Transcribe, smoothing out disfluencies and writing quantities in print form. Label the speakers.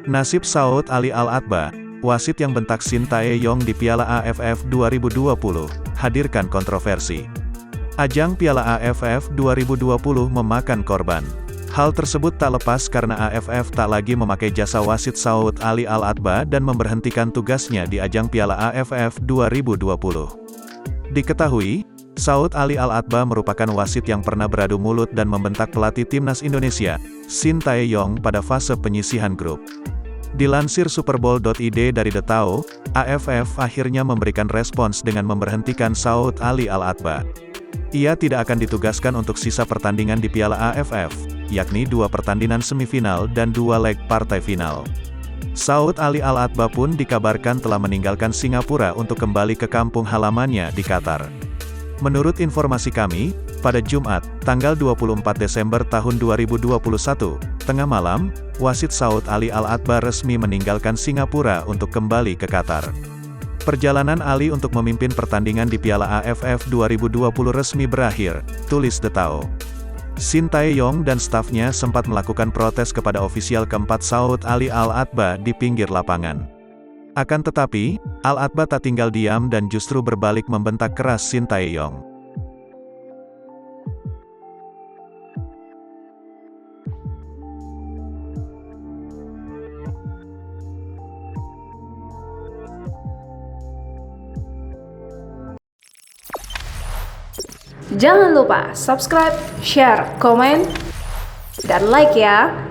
Speaker 1: Nasib Saud Ali Al-Atba, wasit yang bentak Shin Tae-yong di Piala AFF 2020, hadirkan kontroversi. Ajang Piala AFF 2020 memakan korban. Hal tersebut tak lepas karena AFF tak lagi memakai jasa wasit Saud Ali Al-Atba dan memberhentikan tugasnya di ajang Piala AFF 2020. Diketahui, Saud Ali Al-Atba merupakan wasit yang pernah beradu mulut dan membentak pelatih timnas Indonesia, Shin Tae-yong pada fase penyisihan grup. Dilansir Superbowl.id dari The Tao, AFF akhirnya memberikan respons dengan memberhentikan Saud Ali Al-Atba. Ia tidak akan ditugaskan untuk sisa pertandingan di Piala AFF, yakni 2 pertandingan semifinal dan 2 leg partai final. Saud Ali Al-Atba pun dikabarkan telah meninggalkan Singapura untuk kembali ke kampung halamannya di Qatar. Menurut informasi kami, pada Jumat, tanggal 24 Desember tahun 2021, tengah malam, wasit Saud Ali Al-Atba resmi meninggalkan Singapura untuk kembali ke Qatar. Perjalanan Ali untuk memimpin pertandingan di Piala AFF 2020 resmi berakhir, tulis The Tao. Shin Tae-yong dan stafnya sempat melakukan protes kepada ofisial keempat Saud Ali Al-Atba di pinggir lapangan. Akan tetapi, Al-Atba tak tinggal diam dan justru berbalik membentak keras Shin Tae-yong.
Speaker 2: Jangan lupa subscribe, share, komen, dan like ya!